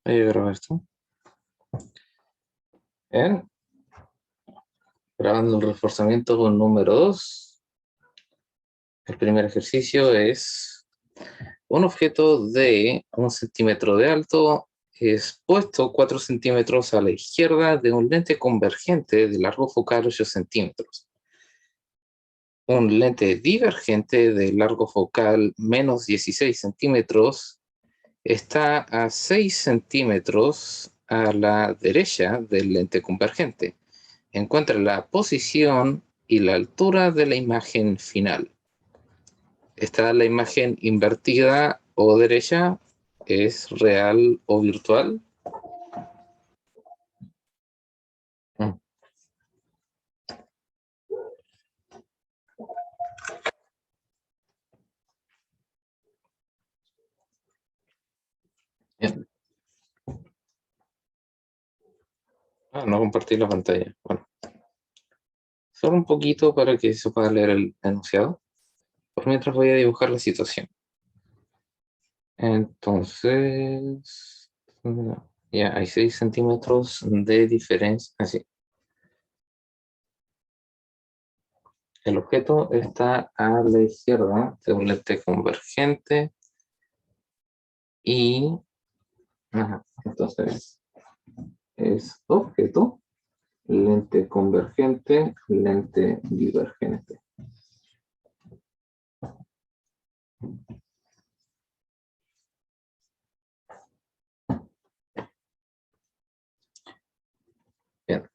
Voy a grabar esto. Bien. Grabando el reforzamiento número 2. El primer ejercicio es un objeto de 1 centímetro de alto es puesto 4 centímetros a la izquierda de un lente convergente de largo focal 8 centímetros. Un lente divergente de largo focal menos 16 centímetros está a 6 centímetros a la derecha del lente convergente. Encuentra la posición y la altura de la imagen final. ¿Está la imagen invertida o derecha? ¿Es real o virtual? Bien. No compartí la pantalla. Bueno, solo un poquito para que se pueda leer el enunciado. Por mientras voy a dibujar la situación. Entonces, ya hay 6 centímetros de diferencia. Así. El objeto está a la izquierda de un lente convergente y entonces es objeto, lente convergente, lente divergente. Bien.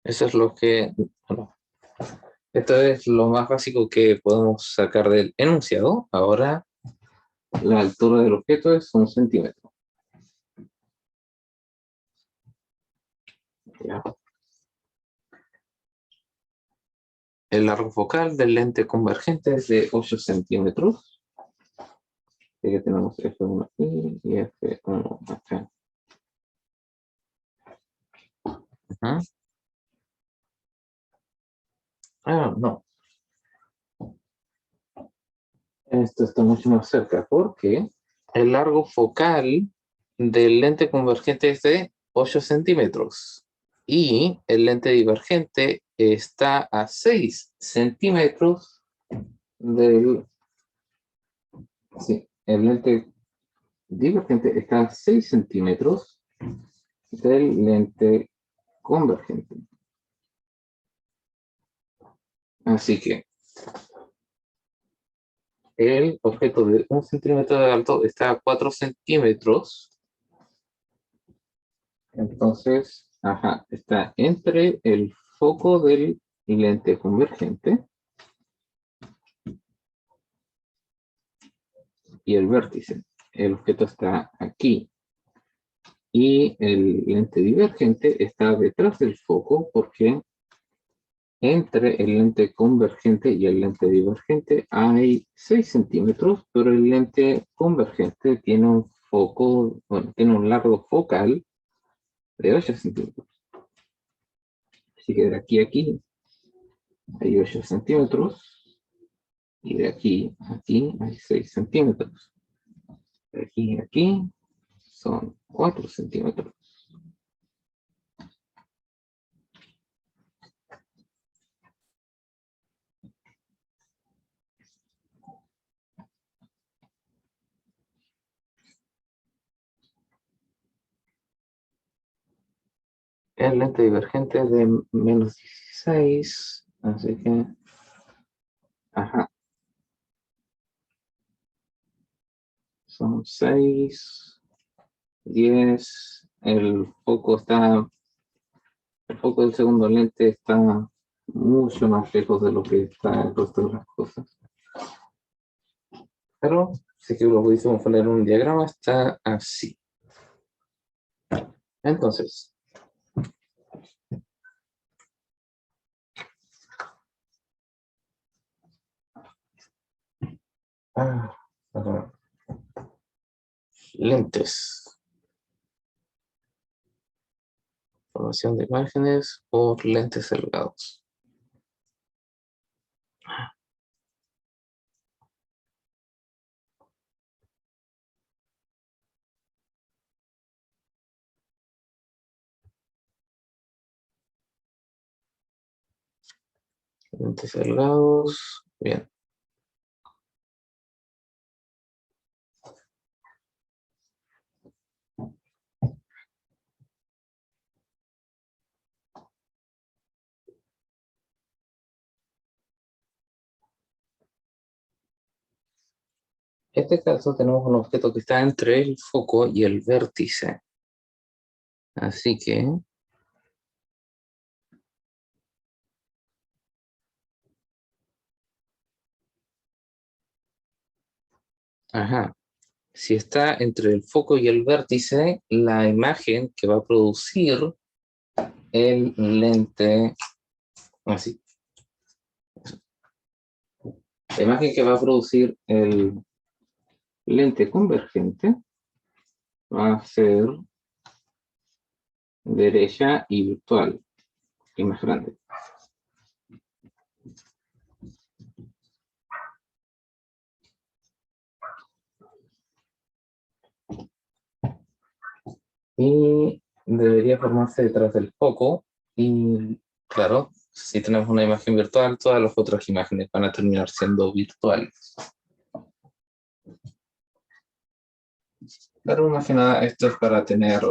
Eso es lo que... Bueno, esto es lo más básico que podemos sacar del enunciado. Ahora, la altura del objeto es 1 centímetro. Ya. El largo focal del lente convergente es de 8 centímetros. Aquí tenemos F1 aquí y F1 acá. No. Esto está mucho más cerca porque el largo focal del lente convergente es de 8 centímetros y el lente divergente está a 6 centímetros del... Sí, el lente divergente está a 6 centímetros del lente convergente. Así que el objeto de 1 centímetro de alto está a 4 centímetros. Entonces, está entre el foco del lente convergente y el vértice. El objeto está aquí. Y el lente divergente está detrás del foco porque entre el lente convergente y el lente divergente hay 6 centímetros, pero el lente convergente tiene un foco, bueno, tiene un largo focal de 8 centímetros. Así que de aquí a aquí hay 8 centímetros y de aquí a aquí hay 6 centímetros. De aquí a aquí son 4 centímetros. El lente divergente es de menos 16, así que, son 6, 10, el foco del segundo lente está mucho más lejos de lo que está el resto de las cosas. Pero, si que lo pudiésemos poner en un diagrama, está así. Entonces, lentes. Formación de imágenes por lentes delgados. Lentes delgados. Bien. En este caso tenemos un objeto que está entre el foco y el vértice. Así que ajá, si está entre el foco y el vértice, la imagen que va a producir el lente, así, la imagen que va a producir el lente convergente va a ser derecha y virtual, y más grande. Y debería formarse detrás del foco. Y claro, si tenemos una imagen virtual, todas las otras imágenes van a terminar siendo virtuales. Pero más que nada, esto es para tener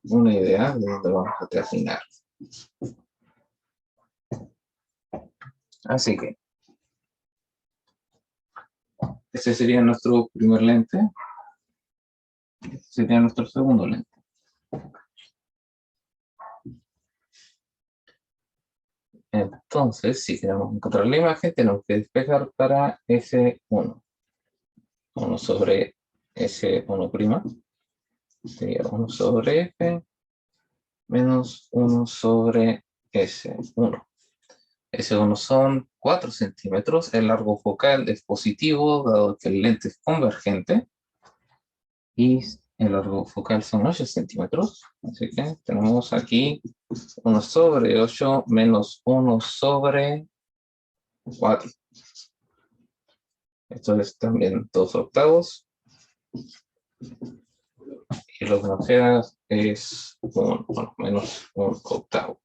una idea de dónde vamos a terminar. Así que, este sería nuestro primer lente. Este sería nuestro segundo lente. Entonces, si queremos encontrar la imagen, tenemos que despejar para S1. 1 sobre S1', sería 1 sobre F, menos 1 sobre S1. S1 son 4 centímetros, el largo focal es positivo, dado que el lente es convergente, y el largo focal son 8 centímetros, así que tenemos aquí 1 sobre 8 menos 1 sobre 4. Esto es también 2 octavos, y lo que nos queda es menos 1 octavo.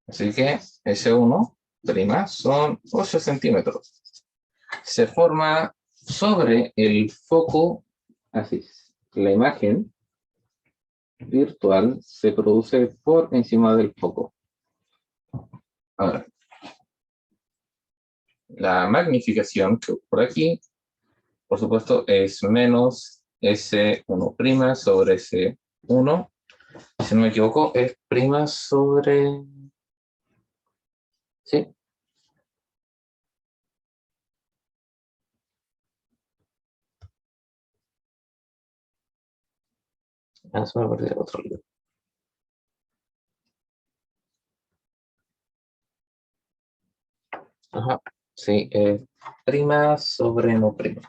Así que S1' son 8 centímetros. Se forma sobre el foco, así es. La imagen virtual se produce por encima del foco. Ahora, la magnificación que ocurre aquí, por supuesto, es menos S1' sobre S1. Si no me equivoco, es prima sobre... Sí. Se me perdió otro libro. Ajá. Sí, prima sobre no prima.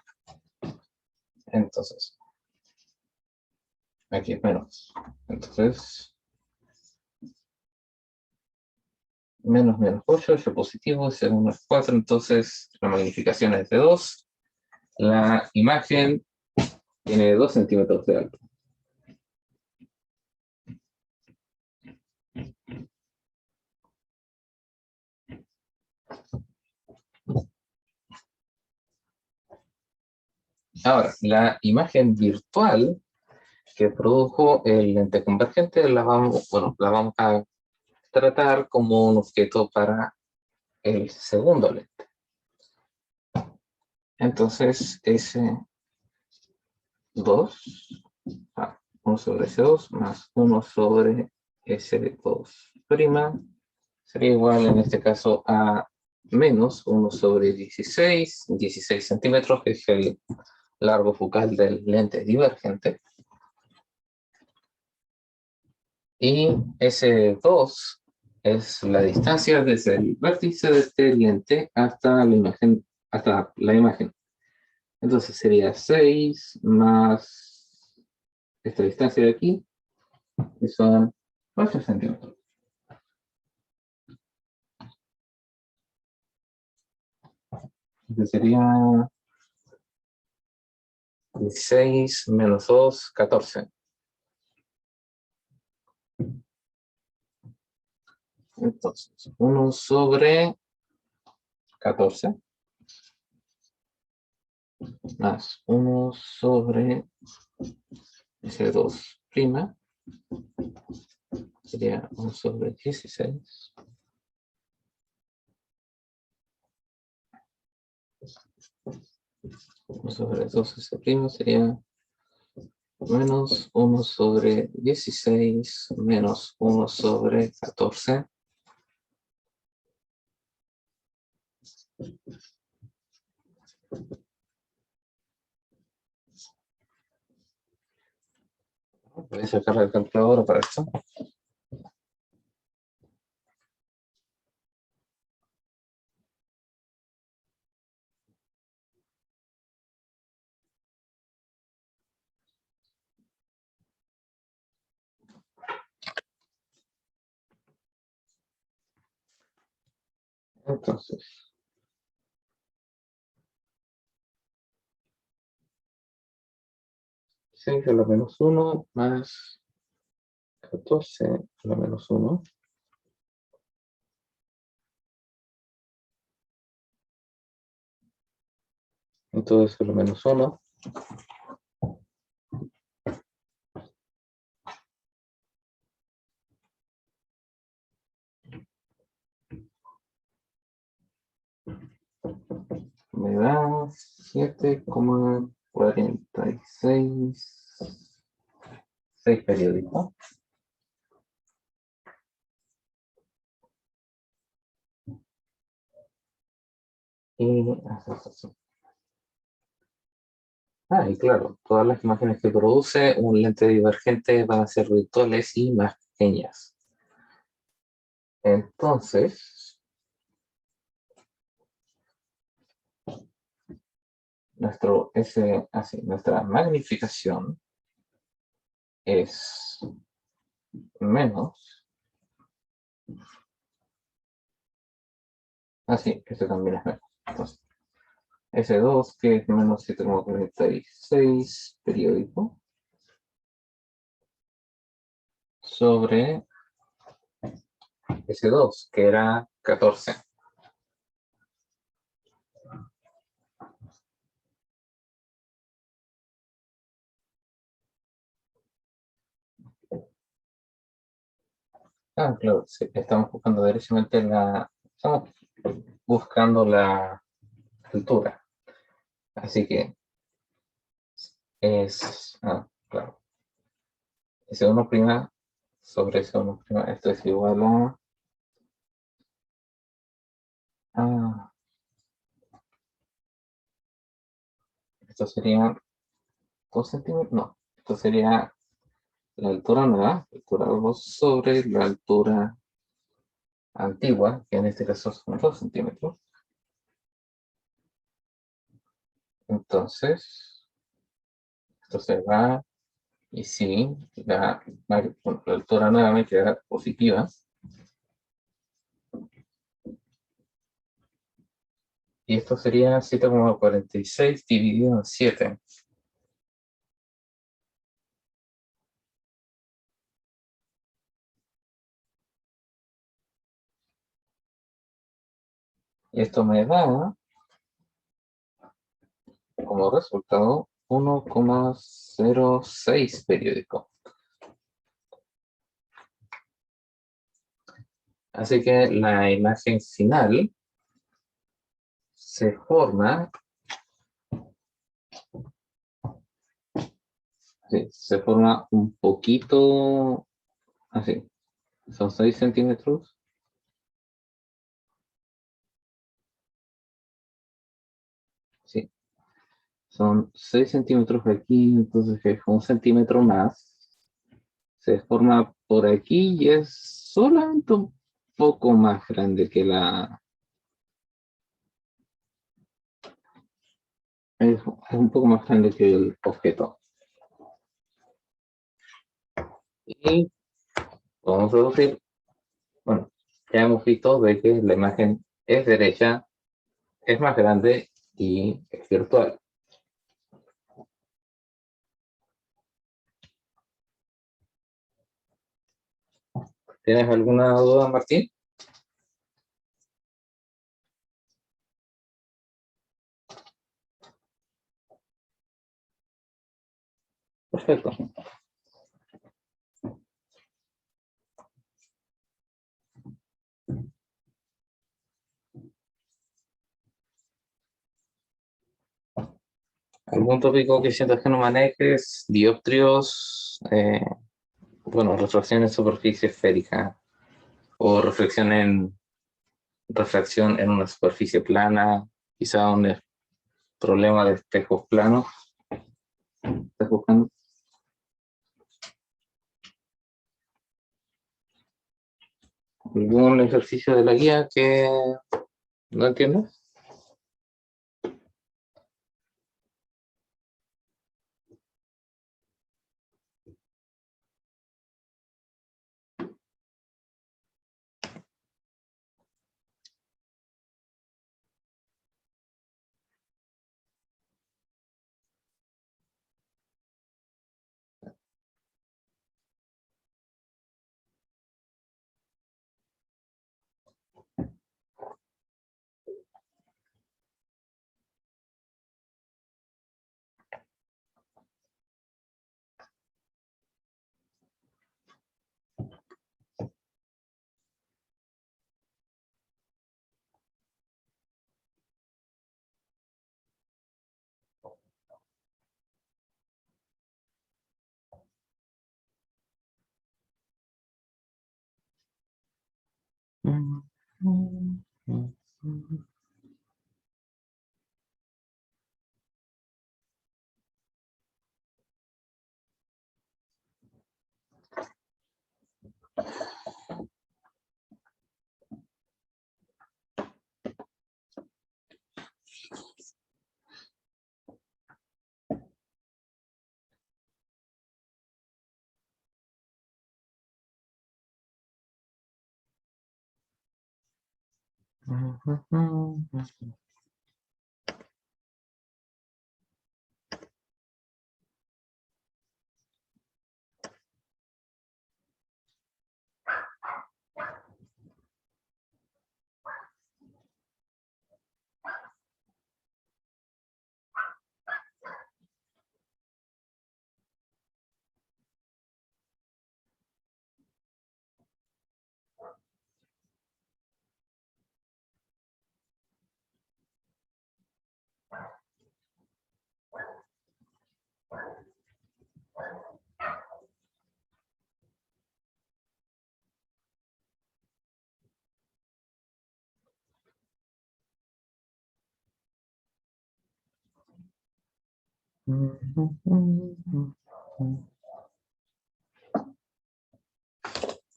Entonces, aquí es menos. Entonces, menos 8, 8 positivo, segundo es 4, entonces la magnificación es de 2. La imagen tiene 2 centímetros de alto. Ahora, la imagen virtual que produjo el lente convergente la vamos a tratar como un objeto para el segundo lente. Entonces, S2, 1 sobre S2 más 1 sobre S2', sería igual en este caso a menos 1 sobre 16 centímetros, que es el largo focal del lente divergente. Y S2 es la distancia desde el vértice de este lente hasta la imagen. Entonces sería 6 más esta distancia de aquí, que son 8 centímetros. Entonces sería 16 menos 2, 14. Entonces, 1 sobre 14 más 1 sobre S2 prima sería 1 sobre 16 1 sobre 2S prima sería menos 1 sobre 16 menos 1 sobre 14. Voy a sacar la calculadora para esto. Entonces, 6 a la menos 1 más 14 a la menos 1. Entonces, a la menos 1. Me da 7,46 6 periódicos. Y claro, todas las imágenes que produce un lente divergente van a ser virtuales y más pequeñas. Entonces, nuestra magnificación es menos. Este también es menos. Entonces, S2, que es menos 7,46 periódico, sobre S2, que era 14. Claro, sí, estamos buscando derechamente estamos buscando la altura. Así que claro, S1' sobre S1', esto es igual esto sería 2 centímetros, no, esto sería la altura nueva, la altura 2 sobre la altura antigua, que en este caso son 2 centímetros. Entonces, esto se va, y sí, la altura nueva me queda positiva. Y esto sería 7,46 dividido en 7. Y esto me da como resultado 1,06 periódico. Así que la imagen final se forma, se forma un poquito así. Son 6 centímetros. Sí, son 6 centímetros aquí, entonces es 1 centímetro más. Se forma por aquí y es solamente un poco más grande que es un poco más grande que el objeto. Y podemos deducir, bueno, ya hemos visto de que la imagen es derecha, es más grande y es virtual. ¿Tienes alguna duda, Martín? Perfecto. ¿Algún tópico que sientas que no manejes? Dioptrios, bueno, refracción en superficie esférica o refracción en una superficie plana, quizá un problema de espejos planos. ¿Estás buscando? ¿Algún ejercicio de la guía que no entiendas?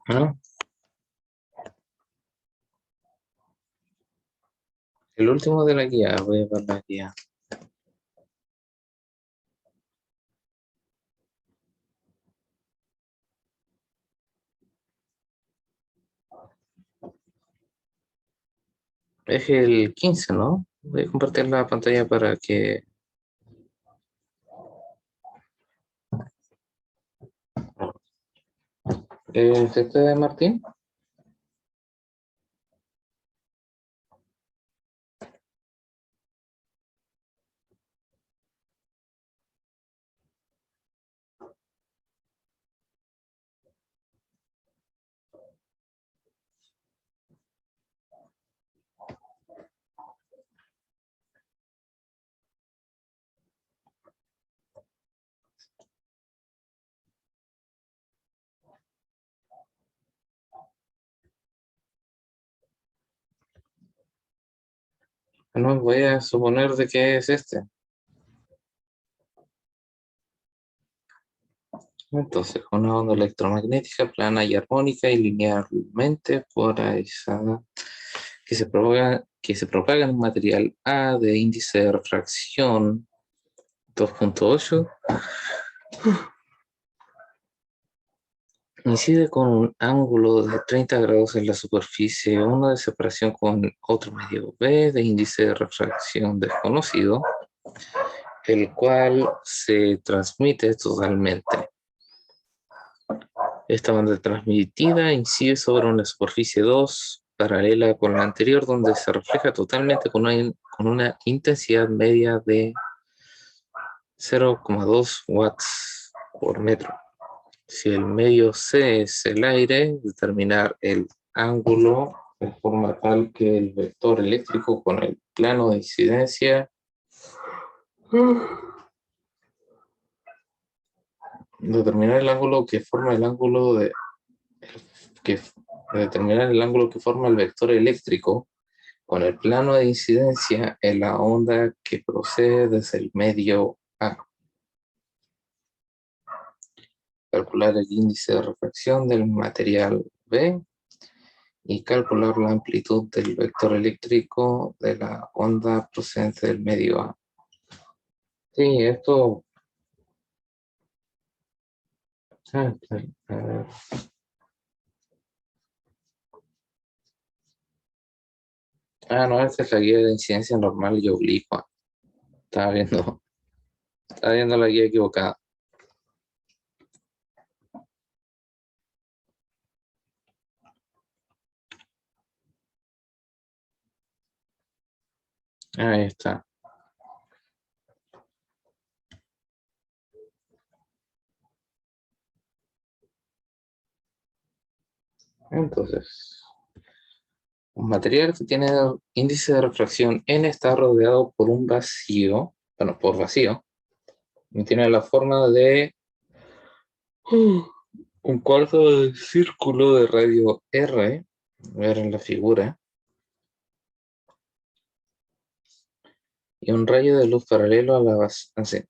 ¿No? El último de la guía, voy a ver la guía. Es el 15, ¿no? Voy a compartir la pantalla para que... ¿Es este de Martín? No, voy a suponer de que es este. Entonces, una onda electromagnética plana y armónica y linealmente polarizada que se propaga en un material A de índice de refracción 2.8, incide con un ángulo de 30 grados en la superficie 1 de separación con otro medio B de índice de refracción desconocido, el cual se transmite totalmente. Esta banda transmitida incide sobre una superficie 2 paralela con la anterior, donde se refleja totalmente con una intensidad media de 0,2 watts por metro. Si el medio C es el aire, determinar el ángulo de forma tal que el vector eléctrico con el plano de incidencia determinar el ángulo que forma el ángulo que determinar el ángulo que forma el vector eléctrico con el plano de incidencia en la onda que procede desde el medio A. Calcular el índice de refracción del material B y calcular la amplitud del vector eléctrico de la onda procedente del medio A. Sí, esto... a ver. No, esta es la guía de incidencia normal y oblicua. Estaba viendo la guía equivocada. Ahí está. Entonces, un material que tiene índice de refracción n está rodeado por un vacío, bueno, por vacío, y tiene la forma de un cuarto de círculo de radio R, ver en la figura, y un rayo de luz paralelo a la base,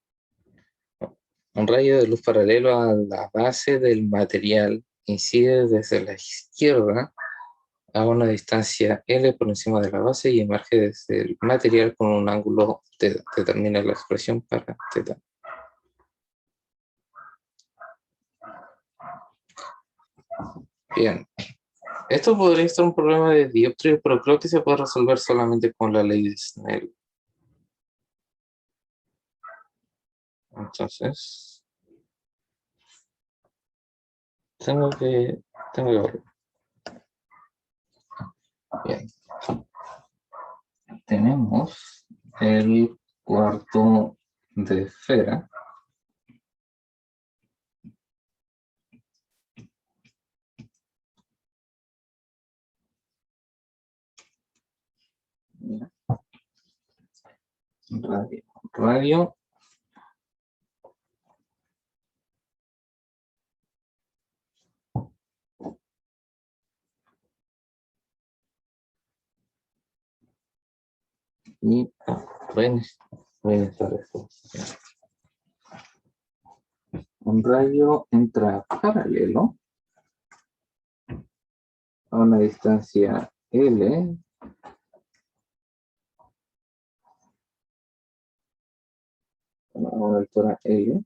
un rayo de luz paralelo a la base del material incide desde la izquierda a una distancia L por encima de la base y emerge desde el material con un ángulo θ. Determina la expresión para θ. Bien, esto podría ser un problema de dioptrio, pero creo que se puede resolver solamente con la ley de Snell. Entonces, tengo que verlo. Bien. Tenemos el cuarto de esfera. Radio. Y voy a necesitar esto. Un radio entra paralelo a una distancia L a una altura L.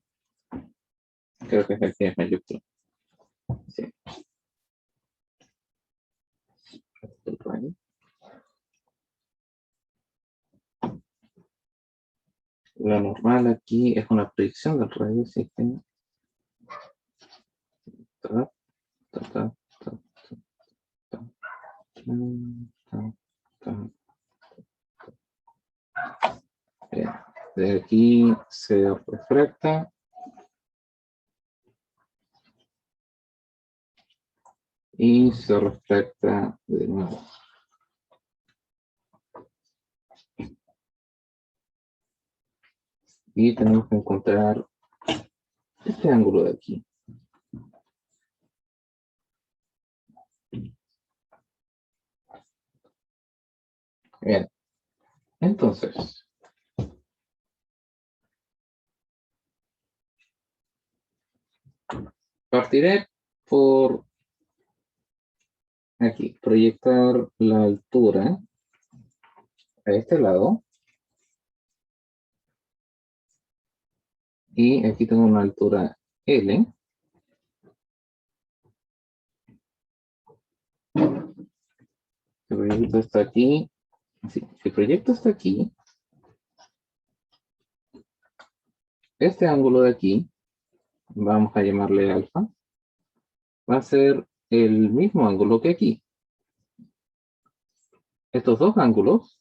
Creo que aquí es mayúscula. Sí. El radio. Lo normal aquí es una predicción del radio, ¿sí? Bien. De aquí se refracta y se refracta de nuevo. Y tenemos que encontrar este ángulo de aquí. Bien, entonces, partiré por aquí, proyectar la altura a este lado. Y aquí tengo una altura L. El proyecto está aquí. Sí, si el proyecto está aquí, este ángulo de aquí, vamos a llamarle alfa, va a ser el mismo ángulo que aquí. Estos dos ángulos,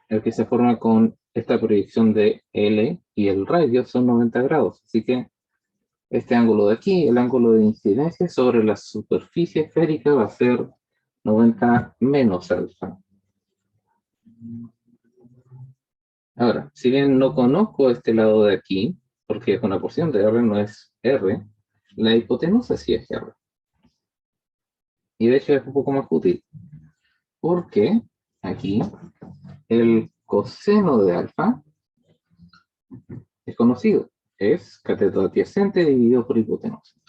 el que se forma con esta proyección de L y el radio, son 90 grados. Así que Este ángulo de aquí, el ángulo de incidencia sobre la superficie esférica va a ser 90 menos alfa. Ahora, si bien no conozco este lado de aquí, porque es una porción de R, no es R, la hipotenusa sí es R. Y de hecho es un poco más útil, porque aquí el coseno de alfa es conocido. Es cateto adyacente dividido por hipotenusa.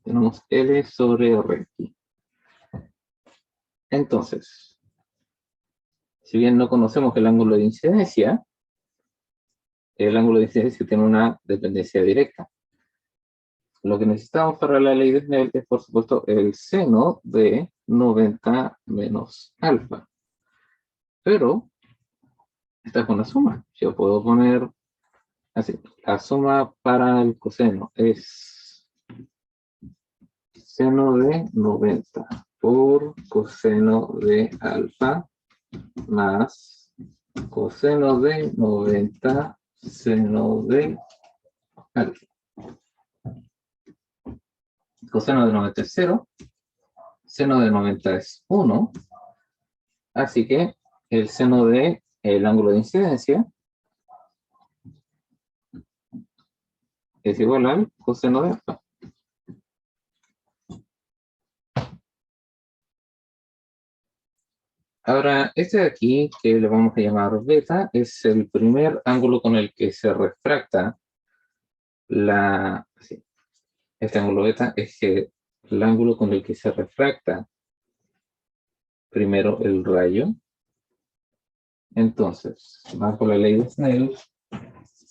Tenemos L sobre R aquí. Entonces, si bien no conocemos el ángulo de incidencia, el ángulo de incidencia tiene una dependencia directa. Lo que necesitamos para la ley de Snell es, por supuesto, el seno de 90 menos alfa. Pero esta es una suma. Yo puedo poner así. La suma para el coseno es seno de 90 por coseno de alfa más coseno de 90 seno de alfa. Coseno de 90 es 0, seno de 90 es 1, así que el seno de el ángulo de incidencia es igual al coseno de alfa. Ahora, este de aquí, que le vamos a llamar beta, es el primer ángulo con el que se refracta la... Sí, este ángulo beta es el ángulo con el que se refracta primero el rayo. Entonces, bajo la ley de Snell,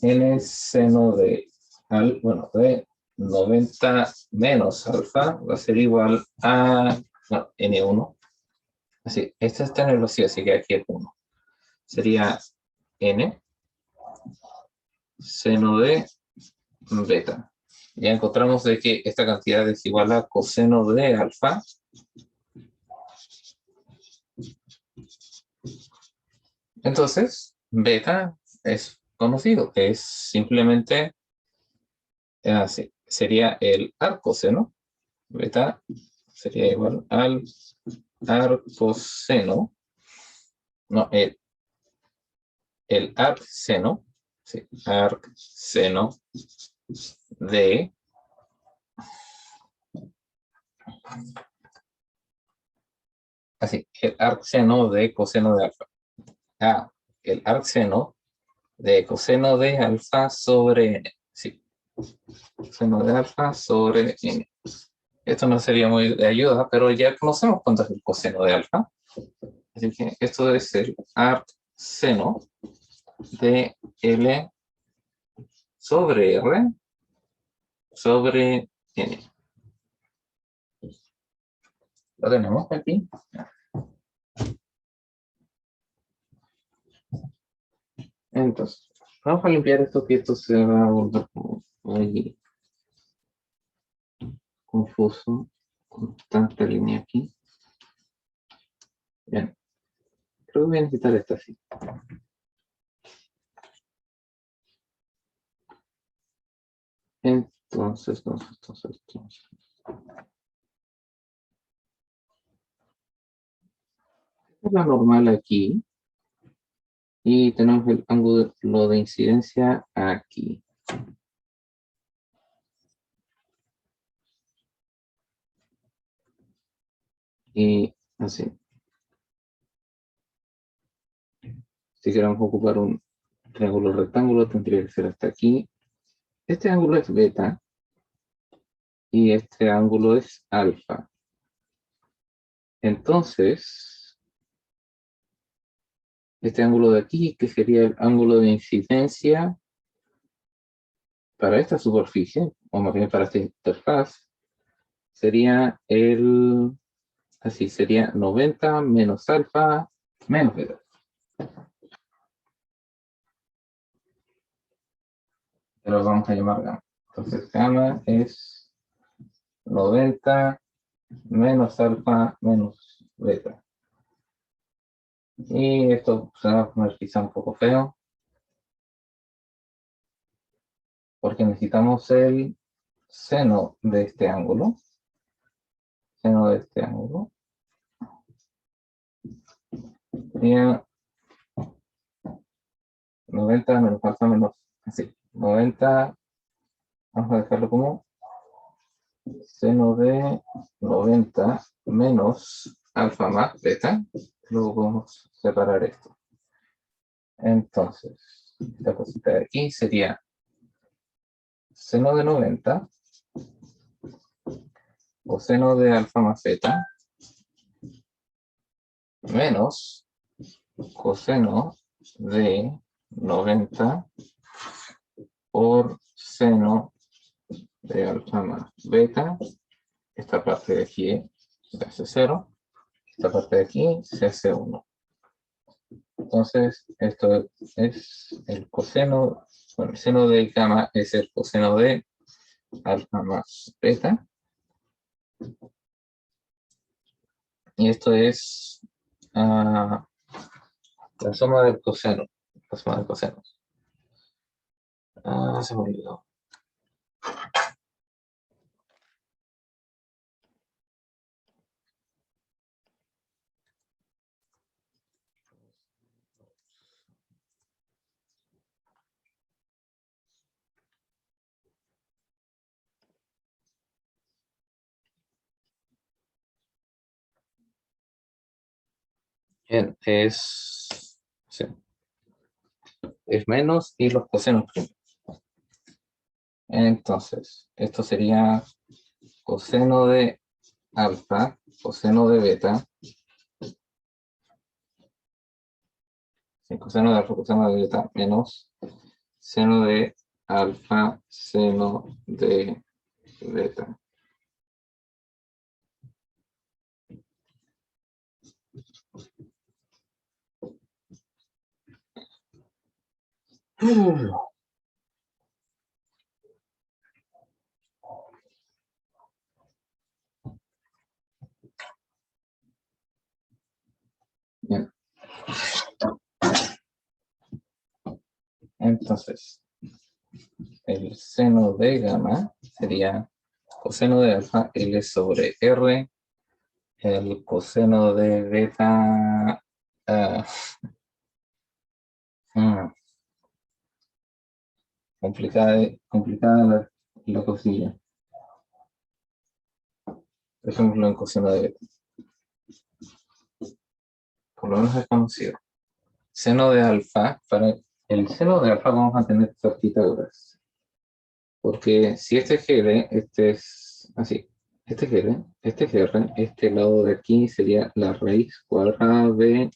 n seno de, de 90 menos alfa va a ser igual a n1. Así, esta está en el vacío, así que aquí es 1. Sería n seno de beta. Ya encontramos de que esta cantidad es igual a coseno de alfa. Entonces, beta es conocido, que es simplemente así. Sería el arcoseno. Beta sería igual al arcoseno. No, el arcseno. Sí, arcseno de así, el arcseno de coseno de alfa. El arcseno de coseno de alfa sobre n. Sí, coseno de alfa sobre n. Esto no sería muy de ayuda, pero ya conocemos cuánto es el coseno de alfa. Así que esto es el arcseno de L sobre R sobre n. Lo tenemos aquí. Entonces, vamos a limpiar esto, que esto se va a volver como muy confuso con tanta línea aquí. Bien, creo que voy a necesitar esta así. Entonces. Es la normal aquí. Y tenemos el ángulo de incidencia aquí. Y así. Si queremos ocupar un triángulo rectángulo, tendría que ser hasta aquí. Este ángulo es beta. Y este ángulo es alfa. Entonces, este ángulo de aquí, que sería el ángulo de incidencia para esta superficie, o más bien para esta interfaz, sería así sería 90 menos alfa menos beta. Que lo vamos a llamar gamma. Entonces, gamma es 90 menos alfa menos beta. Y esto se va a poner quizá un poco feo, porque necesitamos el seno de este ángulo, sería 90 menos alfa menos, así, 90, vamos a dejarlo como seno de 90 menos alfa más beta. Luego podemos separar esto. Entonces, esta cosita de aquí sería seno de 90 coseno de alfa más beta menos coseno de 90 por seno de alfa más beta. Esta parte de aquí se hace 0. Esta parte de aquí se hace 1. Entonces, esto es el coseno, bueno, el seno de gamma es el coseno de alfa más beta. Y esto es la suma del coseno. La suma de cosenos. Se me olvidó. Bien, sí, es menos y los cosenos primero. Entonces, esto sería coseno de alfa, coseno de beta, sí, coseno de alfa, coseno de beta, menos seno de alfa, seno de beta. Bien. Entonces, el seno de gamma sería coseno de alfa L sobre R, el coseno de beta, complicada la cosilla. Por ejemplo, en coseno de beta. Por lo menos es conocido. Seno de alfa, para el seno de alfa vamos a tener estas Pitágoras. Porque si este es GR, este es así. Este es GR, este es R, este lado de aquí sería la raíz cuadrada de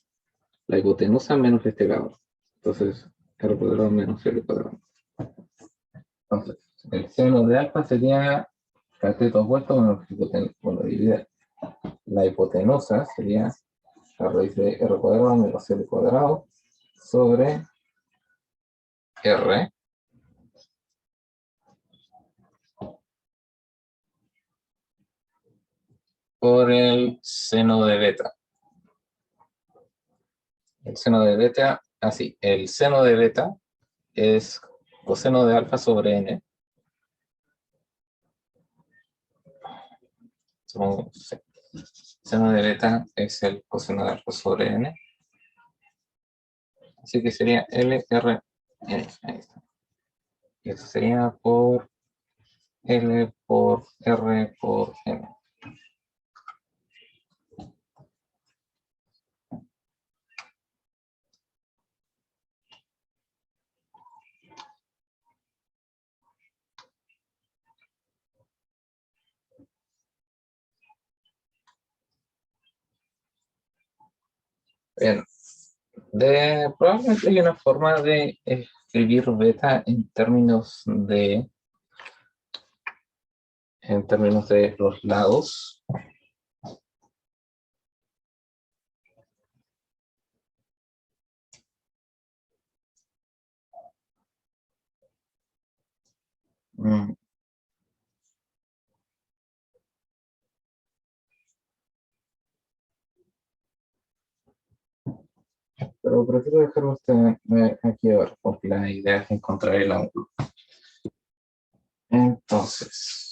la hipotenusa menos este lado. Entonces, R cuadrado menos L cuadrado. Entonces, el seno de alfa sería cateto opuesto menos hipotenusa. Bueno, divide la hipotenusa sería la raíz de R cuadrado menos L cuadrado sobre R por el seno de beta. El seno de beta, así, el seno de beta es coseno de alfa sobre n. Supongo, sí. Seno de beta es el coseno de alfa sobre n. Así que sería L, R, N. Ahí está. Y eso sería por L por R por N. Bien. Probablemente hay una forma de escribir beta en términos de los lados. Mm. Pero prefiero dejarlo aquí abajo, porque la idea es encontrar el ángulo. Entonces,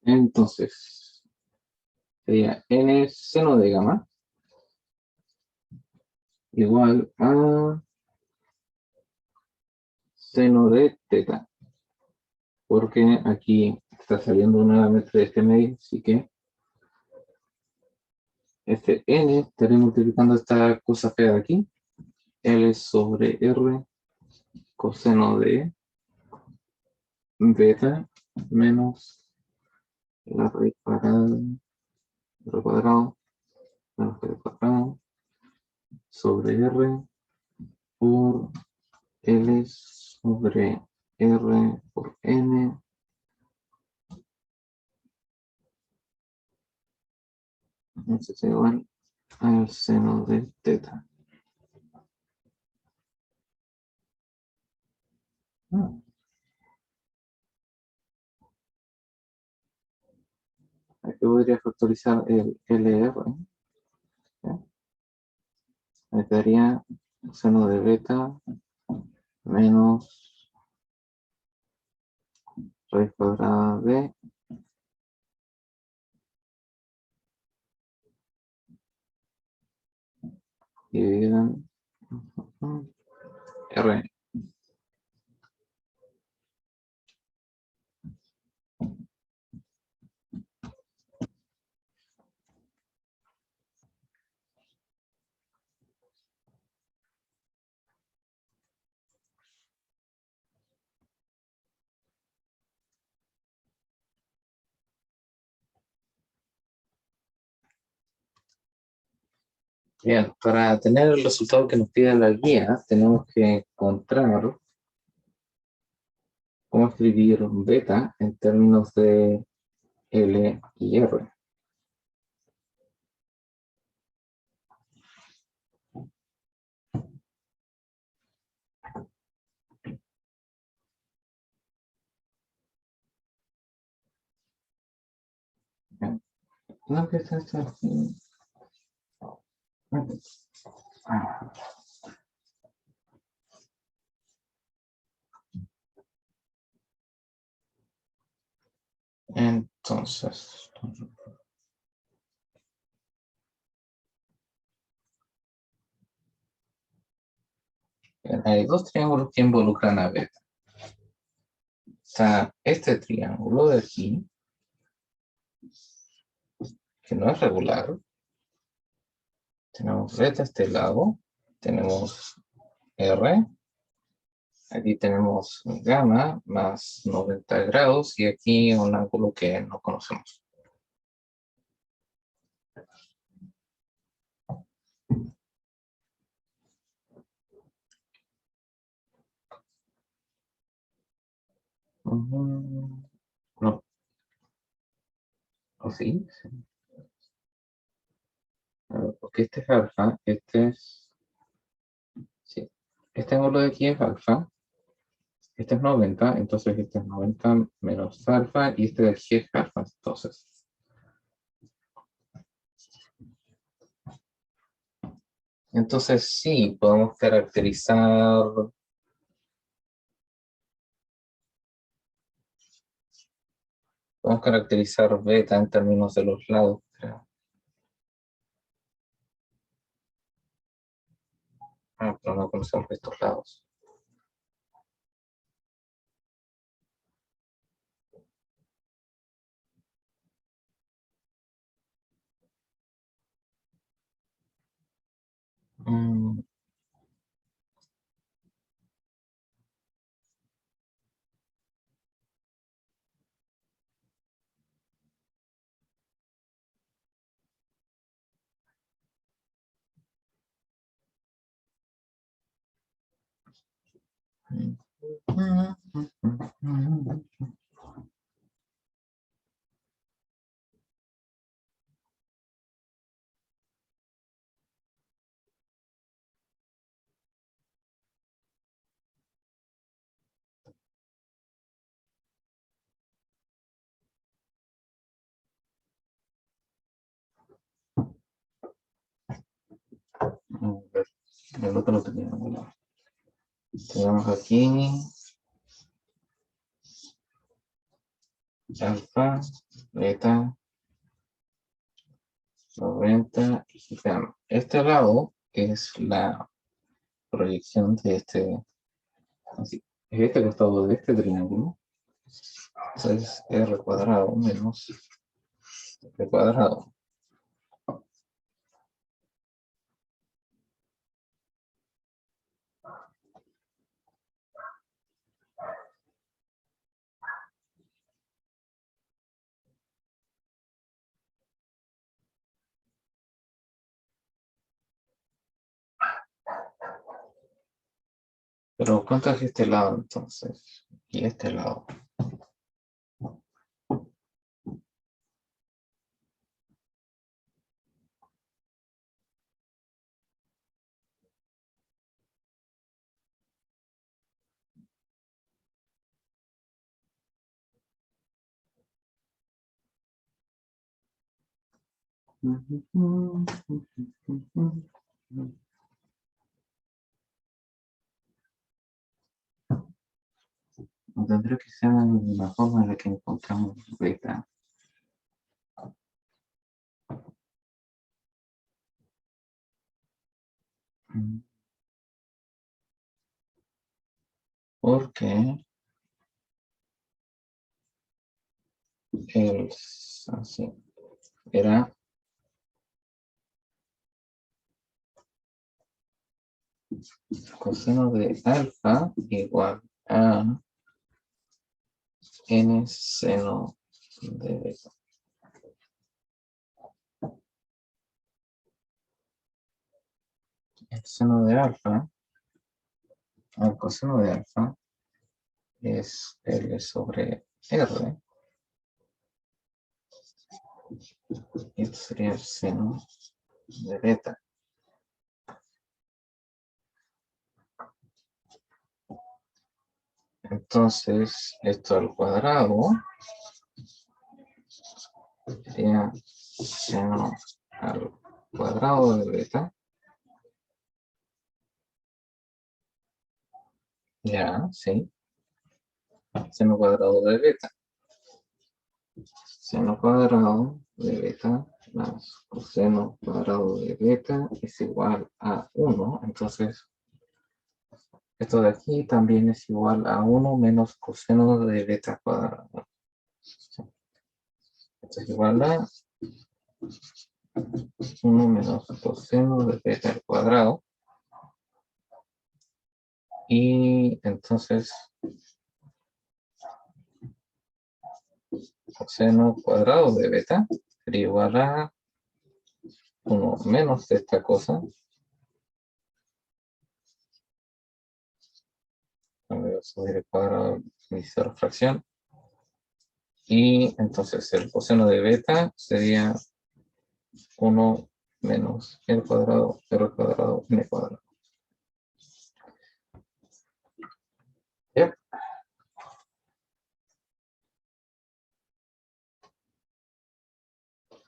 Entonces, sería n seno de gamma igual a seno de teta, porque aquí está saliendo nuevamente de este medio, así que este n estaré multiplicando esta cosa fea de aquí, L sobre R coseno de beta menos la raíz cuadrada R cuadrado menos R cuadrado sobre R por L sobre R por N. Entonces es igual al seno de teta. Aquí podría factorizar el LR. ¿Ya? Me daría seno de beta menos raíz cuadrada de dividida en R. Bien, para tener el resultado que nos pide la guía, tenemos que encontrar cómo escribir beta en términos de L y R. Bien. No, que está así. Entonces, bien, hay dos triángulos que involucran a beta. Está este triángulo de aquí, que no es regular. Tenemos beta a este lado, tenemos R, aquí tenemos gamma más 90 grados y aquí un ángulo que no conocemos. No, ¿o sí? Sí. A ver, porque este es alfa, este es... Sí. Este ángulo de aquí es alfa, este es 90, entonces este es 90 menos alfa y este de aquí es alfa, entonces. Entonces sí, podemos caracterizar beta en términos de los lados, creo. Ah, pero no conocemos estos lados. Mm, ver, el otro lo teníamos. Bueno, tenemos aquí alfa beta, 90 y gamma. Este lado es la proyección de así, es este costado de este triángulo. Entonces, r cuadrado menos r cuadrado. Pero ¿cuánto es este lado entonces? Y este lado. Tendría que ser la forma en la que encontramos beta. Porque el así era coseno de alfa igual a n seno de beta. El seno de alfa, el coseno de alfa es L sobre R. Y esto sería el seno de beta. Entonces, esto al cuadrado sería seno al cuadrado de beta. Ya, sí. Seno cuadrado de beta. Seno cuadrado de beta más coseno cuadrado de beta es igual a 1. Entonces, esto de aquí también es igual a 1 menos coseno de beta cuadrado. Esto es igual a 1 menos coseno de beta al cuadrado. Y entonces, coseno cuadrado de beta sería igual a 1 menos de esta cosa. Voy a subir el cuadrado y hacer fracción. Y entonces el coseno de beta sería 1 menos r cuadrado, n cuadrado. Yep.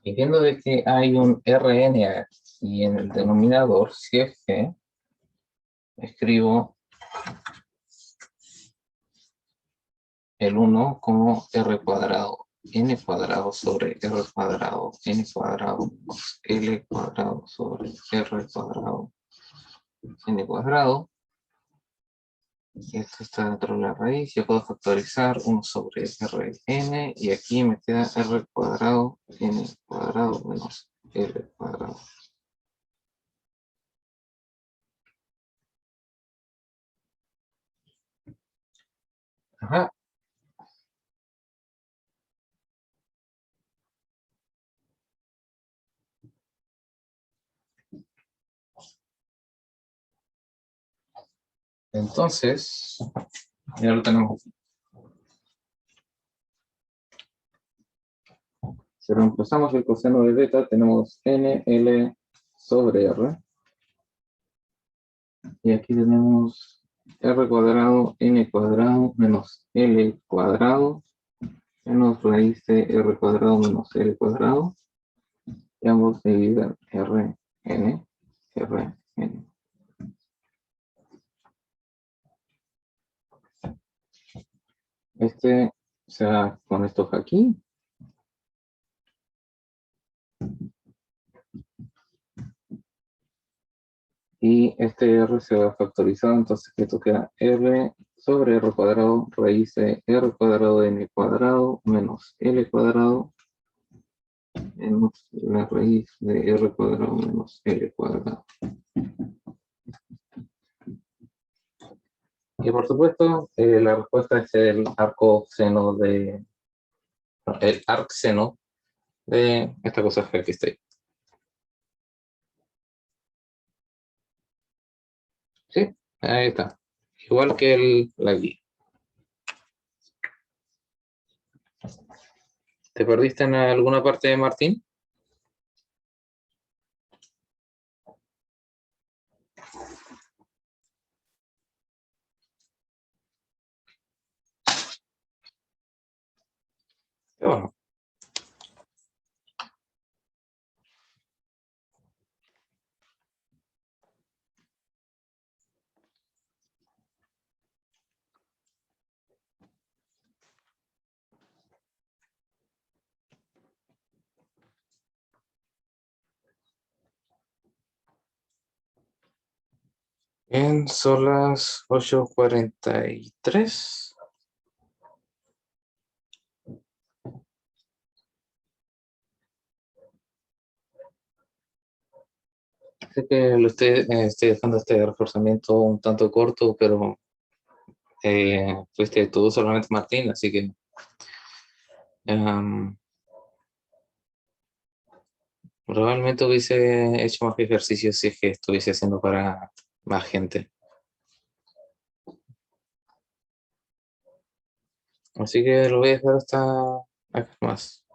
Y viendo de que hay un Rn y en el denominador, si es que escribo el 1 como r cuadrado, n cuadrado sobre r cuadrado, n cuadrado más l cuadrado sobre r cuadrado, n cuadrado. Y esto está dentro de la raíz. Yo puedo factorizar 1 sobre Rn y aquí me queda r cuadrado, n cuadrado menos l cuadrado. Ajá. Entonces, ya lo tenemos. Si reemplazamos el coseno de beta, tenemos n, l sobre r. Y aquí tenemos r cuadrado, n cuadrado menos l cuadrado menos raíz de r cuadrado menos l cuadrado. Y ambos dividen r, n, r, n. Este se va con estos aquí. y este r se va factorizado, entonces esto queda r sobre r cuadrado raíz de r cuadrado de n cuadrado menos l cuadrado menos la raíz de r cuadrado menos l cuadrado. Y por supuesto, la respuesta es el arcseno de esta cosa que aquí está ahí. Sí, ahí está. Igual que la guía. ¿Te perdiste en alguna parte de Martín? Bueno, bien, son las 8:43. Sé que estoy dejando este reforzamiento un tanto corto, pero fuiste tú solamente Martín, así que em, probablemente hubiese hecho más ejercicios si es que estuviese haciendo para más gente. Así que lo voy a dejar hasta acá más.